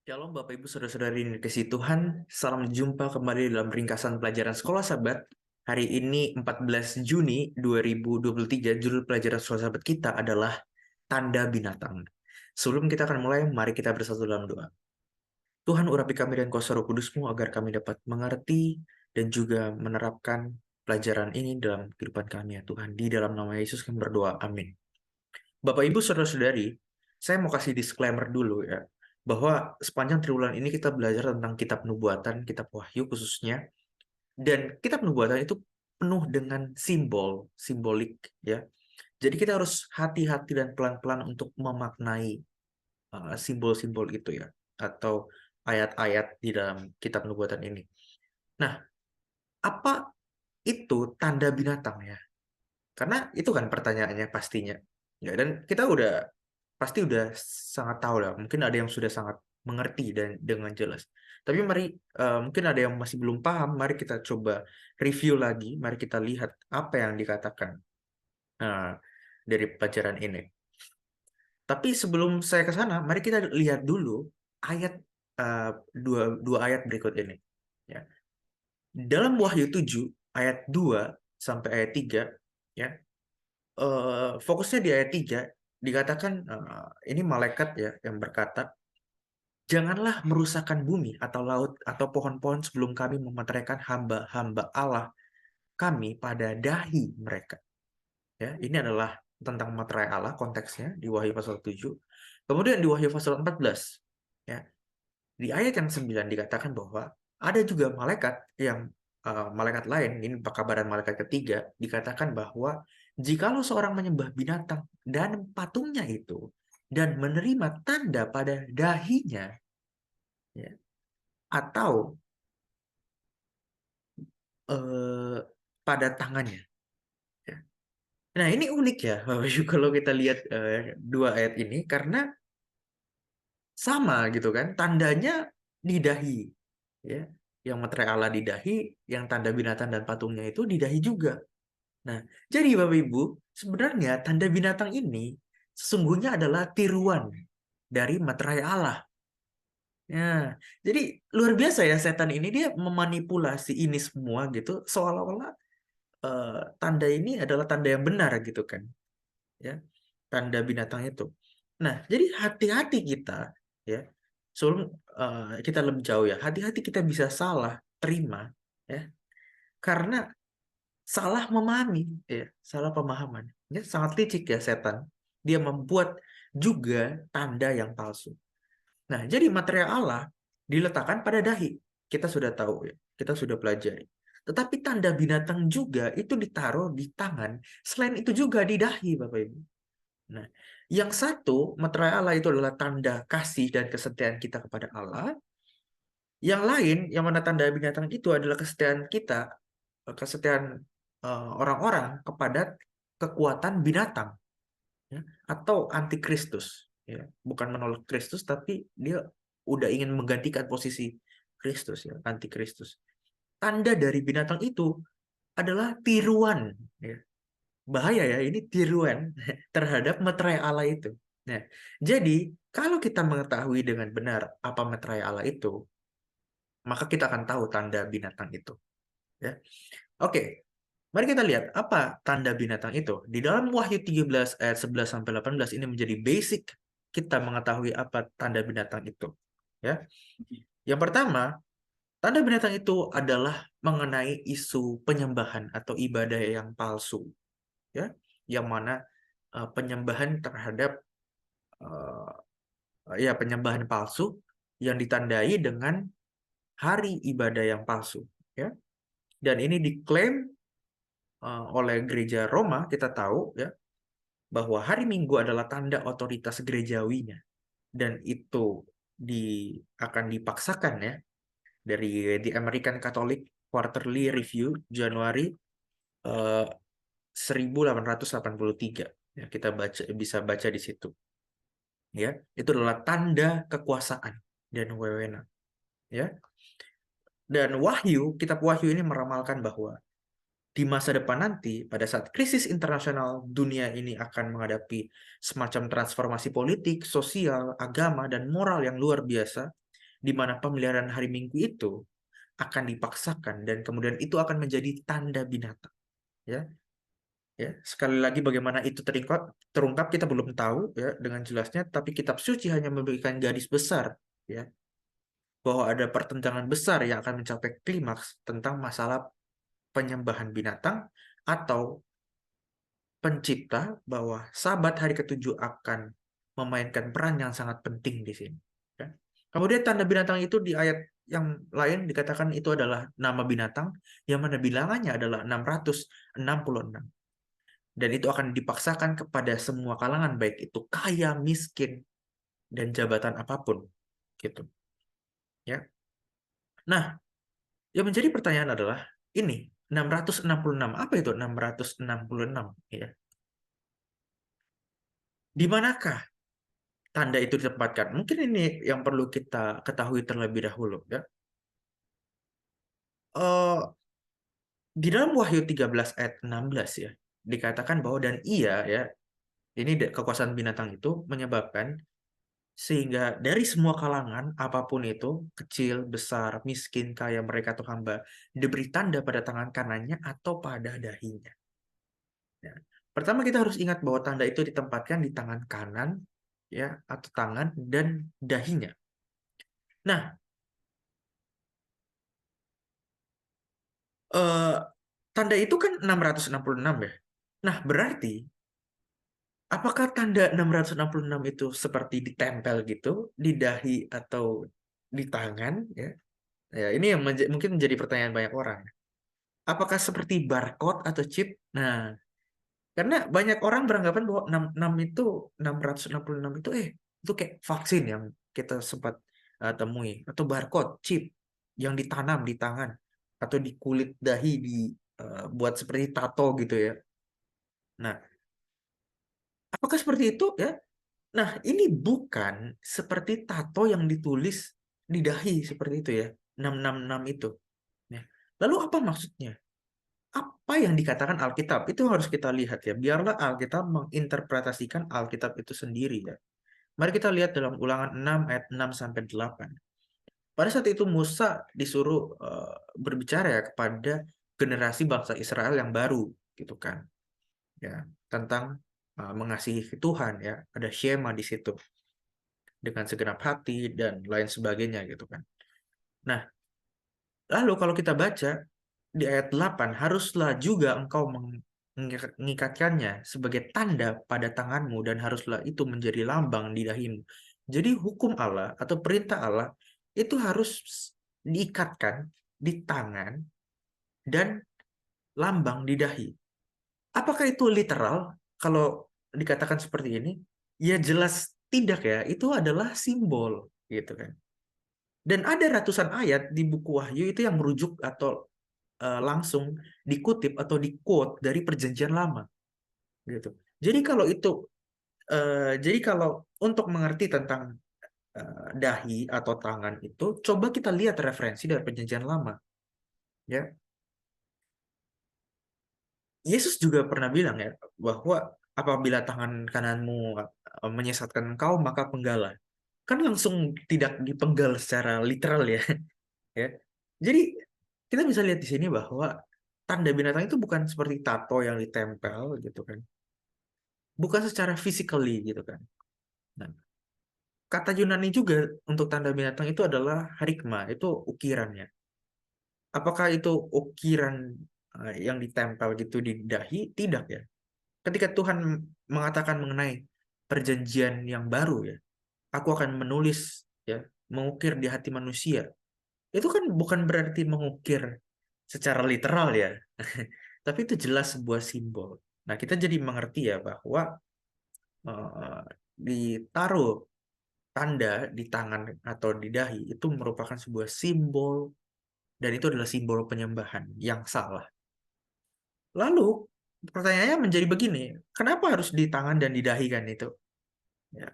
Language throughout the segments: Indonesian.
Shalom Bapak Ibu Saudara-saudari yang dikasihi Tuhan. Salam jumpa kembali dalam ringkasan pelajaran Sekolah Sabat. Hari ini 14 Juni 2023, judul pelajaran Sekolah Sabat kita adalah Tanda Binatang. Sebelum kita akan mulai, mari kita bersatu dalam doa. Tuhan, urapi kami dan kuasa Roh Kudus-Mu agar kami dapat mengerti dan juga menerapkan pelajaran ini dalam kehidupan kami ya Tuhan. Di dalam nama Yesus kami berdoa. Amin. Bapak Ibu Saudara-saudari, saya mau kasih disclaimer dulu ya, bahwa sepanjang triwulan ini kita belajar tentang kitab nubuatan, kitab Wahyu khususnya, dan kitab nubuatan itu penuh dengan simbol, simbolik ya. Jadi kita harus hati-hati dan pelan-pelan untuk memaknai simbol-simbol itu ya, atau ayat-ayat di dalam kitab nubuatan ini. Nah, apa itu tanda binatang ya? Karena itu kan pertanyaannya pastinya. Ya, dan kita pasti udah sangat tahu lah. Mungkin ada yang sudah sangat mengerti dan dengan jelas. Tapi mari mungkin ada yang masih belum paham. Mari kita coba review lagi. Mari kita lihat apa yang dikatakan dari pelajaran ini. Tapi sebelum saya ke sana, mari kita lihat dulu ayat dua ayat berikut ini. Ya. Dalam Wahyu 7 ayat 2 sampai ayat 3 ya. Fokusnya di ayat 3 dikatakan ini malaikat ya yang berkata, janganlah merusakkan bumi atau laut atau pohon-pohon sebelum kami memeteraikan hamba-hamba Allah kami pada dahi mereka. Ya, ini adalah tentang meterai Allah konteksnya di Wahyu pasal 7. Kemudian di Wahyu pasal 14 ya, di ayat yang 9 dikatakan bahwa ada juga malaikat yang malaikat lain, ini pekabaran malaikat ketiga, dikatakan bahwa jikalau seorang menyembah binatang dan patungnya itu dan menerima tanda pada dahinya ya, atau pada tangannya ya. Nah, ini unik ya Bapak Ibu, kalau kita lihat dua ayat ini karena sama gitu kan, tandanya di dahi ya. Yang meterai Allah di dahi, yang tanda binatang dan patungnya itu di dahi juga. Nah, jadi Bapak Ibu, sebenarnya tanda binatang ini sesungguhnya adalah tiruan dari meterai Allah. Ya, jadi luar biasa ya setan ini, dia memanipulasi ini semua gitu seolah-olah tanda ini adalah tanda yang benar gitu kan. Ya, tanda binatang itu. Nah, jadi hati-hati kita ya. Sebelum kita lebih jauh ya, hati-hati kita bisa salah terima ya. Karena salah memahami ya, salah pemahaman. Ya, sangat licik ya setan. Dia membuat juga tanda yang palsu. Nah, jadi materi Allah diletakkan pada dahi. Kita sudah tahu ya, kita sudah pelajari. Tetapi tanda binatang juga itu ditaruh di tangan. Selain itu juga di dahi, Bapak Ibu. Nah, yang satu, materai Allah itu adalah tanda kasih dan kesetiaan kita kepada Allah. Yang lain, yang mana tanda binatang itu adalah kesetiaan kita, kesetiaan orang-orang kepada kekuatan binatang, ya, atau antikristus. Ya. Bukan menolak Kristus, tapi dia udah ingin menggantikan posisi Kristus, ya, antikristus. Tanda dari binatang itu adalah tiruan, ya. Bahaya ya, ini tiruan terhadap meterai Allah itu. Nah, jadi kalau kita mengetahui dengan benar apa meterai Allah itu, maka kita akan tahu tanda binatang itu. Ya. Oke, mari kita lihat apa tanda binatang itu. Di dalam Wahyu 13 ayat 11 sampai 18 ini menjadi basic kita mengetahui apa tanda binatang itu. Ya. Yang pertama, tanda binatang itu adalah mengenai isu penyembahan atau ibadah yang palsu. Ya, yang mana penyembahan terhadap penyembahan palsu yang ditandai dengan hari ibadah yang palsu, ya. Dan ini diklaim oleh gereja Roma, kita tahu ya, bahwa hari Minggu adalah tanda otoritas gerejawinya, dan itu akan dipaksakan ya dari The American Catholic Quarterly Review Januari 1883. Ya, kita bisa baca di situ. Ya, itu adalah tanda kekuasaan dan wewenang. Ya, dan kitab Wahyu ini meramalkan bahwa di masa depan nanti, pada saat krisis internasional, dunia ini akan menghadapi semacam transformasi politik, sosial, agama, dan moral yang luar biasa. di mana pemeliharaan hari Minggu itu akan dipaksakan dan kemudian itu akan menjadi tanda binatang. Ya, ya. Sekali lagi bagaimana itu terungkap kita belum tahu ya dengan jelasnya, tapi kitab suci hanya memberikan garis besar ya bahwa ada pertentangan besar yang akan mencapai klimaks tentang masalah penyembahan binatang atau pencipta, bahwa Sabat hari ketujuh akan memainkan peran yang sangat penting di sini. Ya. Kemudian tanda binatang itu di ayat yang lain dikatakan itu adalah nama binatang yang mana bilangannya adalah 666. Dan itu akan dipaksakan kepada semua kalangan, baik itu kaya, miskin, dan jabatan apapun. Gitu. Ya. Nah, yang menjadi pertanyaan adalah ini 666. Apa itu 666? Ya. Di manakah tanda itu ditempatkan? Mungkin ini yang perlu kita ketahui terlebih dahulu. Ya. Di dalam Wahyu 13 ayat 16 ya, dikatakan bahwa dan ia ya, ini kekuasaan binatang itu menyebabkan sehingga dari semua kalangan apapun itu, kecil, besar, miskin, kaya, mereka atau hamba, diberi tanda pada tangan kanannya atau pada dahinya. Ya. Pertama kita harus ingat bahwa tanda itu ditempatkan di tangan kanan ya atau tangan dan dahinya. Nah, eh, tanda itu kan 666 ya. Nah, berarti apakah tanda 666 itu seperti ditempel gitu di dahi atau di tangan ya? Ya, ini yang mungkin menjadi pertanyaan banyak orang. Apakah seperti barcode atau chip? Nah, karena banyak orang beranggapan bahwa 66 itu 666 itu itu kayak vaksin yang kita sempat temui atau barcode chip yang ditanam di tangan atau di kulit dahi buat seperti tato gitu ya. Nah, apakah seperti itu ya? Nah, ini bukan seperti tato yang ditulis di dahi seperti itu ya. 666 itu. Ya. Lalu apa maksudnya? Apa yang dikatakan Alkitab? Itu harus kita lihat ya. Biarlah Alkitab menginterpretasikan Alkitab itu sendiri ya. Mari kita lihat dalam Ulangan 6 ayat 6 sampai 8. Pada saat itu Musa disuruh berbicara ya kepada generasi bangsa Israel yang baru gitu kan. Ya, tentang mengasihi Tuhan ya. Ada Shema di situ dengan segenap hati dan lain sebagainya gitu kan. Nah, lalu kalau kita baca di ayat 8, haruslah juga engkau mengikatkannya sebagai tanda pada tanganmu dan haruslah itu menjadi lambang di dahimu. Jadi hukum Allah atau perintah Allah itu harus diikatkan di tangan dan lambang di dahi. Apakah itu literal kalau dikatakan seperti ini? Ya jelas tidak ya, itu adalah simbol gitu kan. Dan ada ratusan ayat di buku Wahyu itu yang merujuk atau langsung dikutip atau di-quote dari Perjanjian Lama gitu. Jadi kalau itu jadi kalau untuk mengerti tentang dahi atau tangan itu, coba kita lihat referensi dari Perjanjian Lama ya. Yesus juga pernah bilang ya bahwa apabila tangan kananmu menyesatkan engkau maka penggalah. Kan langsung tidak dipenggal secara literal ya. Ya. Jadi kita bisa lihat di sini bahwa tanda binatang itu bukan seperti tato yang ditempel gitu kan. Bukan secara physically gitu kan. Nah, kata Yunani juga untuk tanda binatang itu adalah harikma, itu ukirannya. Apakah itu ukiran yang ditempel gitu di dahi? Tidak ya. Ketika Tuhan mengatakan mengenai perjanjian yang baru ya, aku akan menulis ya, mengukir di hati manusia. Itu kan bukan berarti mengukir secara literal ya. Tapi itu jelas sebuah simbol. Nah, kita jadi mengerti ya bahwa eh, ditaruh tanda di tangan atau di dahi itu merupakan sebuah simbol dan itu adalah simbol penyembahan yang salah. Lalu pertanyaannya menjadi begini, kenapa harus di tangan dan di dahi kan itu? Ya.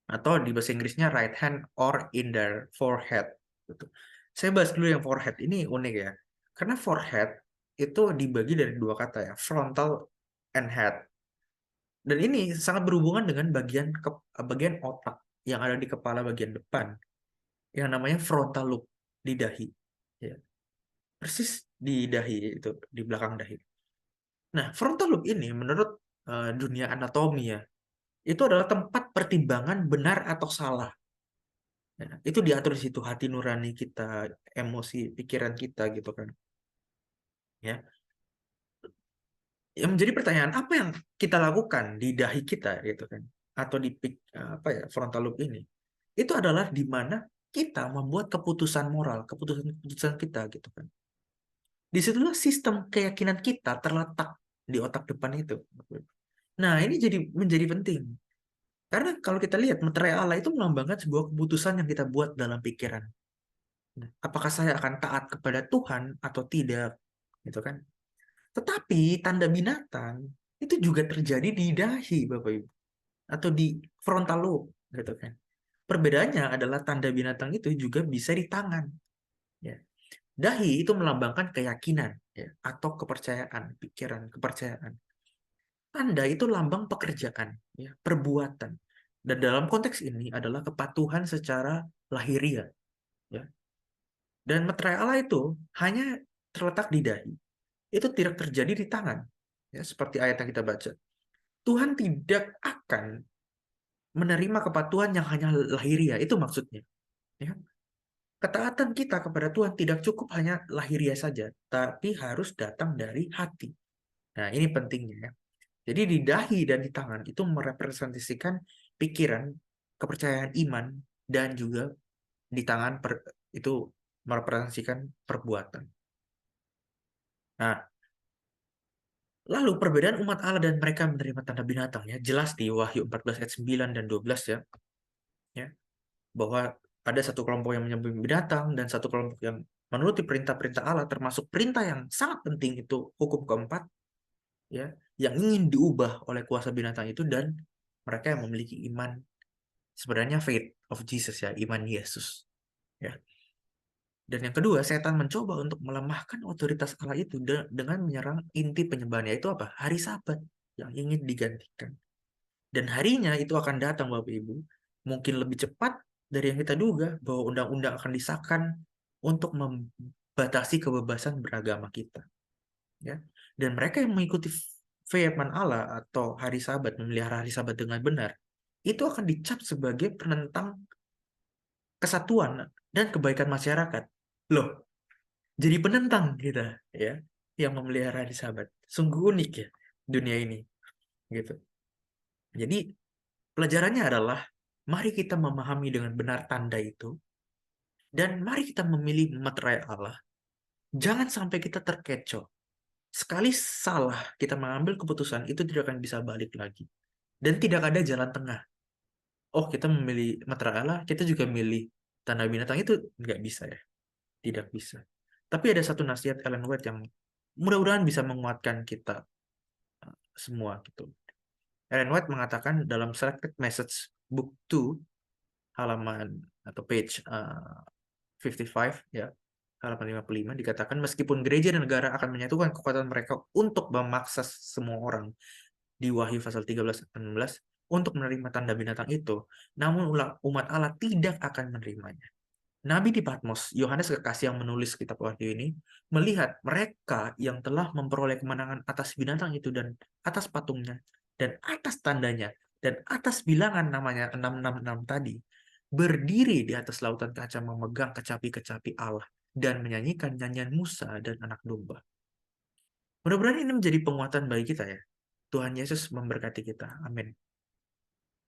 Atau di bahasa Inggrisnya right hand or in their forehead. Gitu. Saya bahas dulu yang forehead ini unik ya, karena forehead itu dibagi dari dua kata ya, frontal and head. Dan ini sangat berhubungan dengan bagian otak yang ada di kepala bagian depan. yang namanya frontal lobe di dahi. Ya, persis di dahi itu, di belakang dahi. Nah, frontal lobe ini menurut dunia anatomi ya, itu adalah tempat pertimbangan benar atau salah. Ya, itu diatur di situ hati nurani kita, emosi, pikiran kita gitu kan. Ya, yang menjadi pertanyaan apa yang kita lakukan di dahi kita gitu kan, atau di apa ya frontal lobe ini, itu adalah di mana kita membuat keputusan moral, keputusan kita gitu kan. Disitulah sistem keyakinan kita terletak di otak depan itu. Nah, ini jadi menjadi penting. Karena kalau kita lihat, meterai Allah itu melambangkan sebuah keputusan yang kita buat dalam pikiran. Nah, apakah saya akan taat kepada Tuhan atau tidak? Gitu kan. Tetapi tanda binatang itu juga terjadi di dahi, Bapak Ibu. Atau di frontal lobe. Gitu kan. Perbedaannya adalah tanda binatang itu juga bisa di tangan. Ya. Dahi itu melambangkan keyakinan ya, atau kepercayaan, pikiran, kepercayaan. Tanda itu lambang pekerjaan, ya, perbuatan. Dan dalam konteks ini adalah kepatuhan secara lahiriah. Ya. Dan meterai Allah itu hanya terletak di dahi. Itu tidak terjadi di tangan. Ya, seperti ayat yang kita baca. Tuhan tidak akan menerima kepatuhan yang hanya lahiriah. Itu maksudnya. Ya. Ketaatan kita kepada Tuhan tidak cukup hanya lahiriah saja, tapi harus datang dari hati. Nah, ini pentingnya ya. Jadi di dahi dan di tangan itu merepresentasikan pikiran, kepercayaan iman, dan juga di tangan itu merepresentasikan perbuatan. Nah, lalu perbedaan umat Allah dan mereka menerima tanda binatang ya jelas di Wahyu 14 ayat 9 dan 12 ya. Ya, bahwa ada satu kelompok yang menyembah binatang dan satu kelompok yang menuruti perintah-perintah Allah, termasuk perintah yang sangat penting itu hukum keempat ya, yang ingin diubah oleh kuasa binatang itu, dan mereka yang memiliki iman, sebenarnya faith of Jesus ya, iman Yesus ya. Dan yang kedua, setan mencoba untuk melemahkan otoritas Allah itu dengan menyerang inti penyembahan, yaitu apa? Hari Sabat yang ingin digantikan. Dan harinya itu akan datang, Bapak Ibu, mungkin lebih cepat dari yang kita duga, bahwa undang-undang akan disahkan untuk membatasi kebebasan beragama kita. Ya. Dan mereka yang mengikuti firman Allah atau hari Sabat, memelihara hari Sabat dengan benar, itu akan dicap sebagai penentang kesatuan dan kebaikan masyarakat. Loh, jadi penentang kita ya yang memelihara hari Sabat. Sungguh unik ya dunia ini gitu. Jadi pelajarannya adalah mari kita memahami dengan benar tanda itu dan mari kita memilih meterai Allah. Jangan sampai kita terkecoh. Sekali salah kita mengambil keputusan itu tidak akan bisa balik lagi. Dan tidak ada jalan tengah. Oh, kita memilih meterai Allah, kita juga milih tanda binatang, itu nggak bisa ya. Tidak bisa. Tapi ada satu nasihat Ellen White yang mudah-mudahan bisa menguatkan kita semua gitu. Ellen White mengatakan dalam Selected Message Book 2 halaman atau page 55 ya, halaman 55 dikatakan meskipun gereja dan negara akan menyatukan kekuatan mereka untuk memaksa semua orang di Wahyu pasal 13-16 untuk menerima tanda binatang itu, namun umat Allah tidak akan menerimanya. Nabi di Patmos, Yohanes Kekasih yang menulis kitab Wahyu ini, melihat mereka yang telah memperoleh kemenangan atas binatang itu dan atas patungnya, dan atas tandanya, dan atas bilangan namanya 666 tadi, berdiri di atas lautan kaca memegang kecapi-kecapi Allah dan menyanyikan nyanyian Musa dan anak domba. Mudah-mudahan ini menjadi penguatan bagi kita ya. Tuhan Yesus memberkati kita. Amin.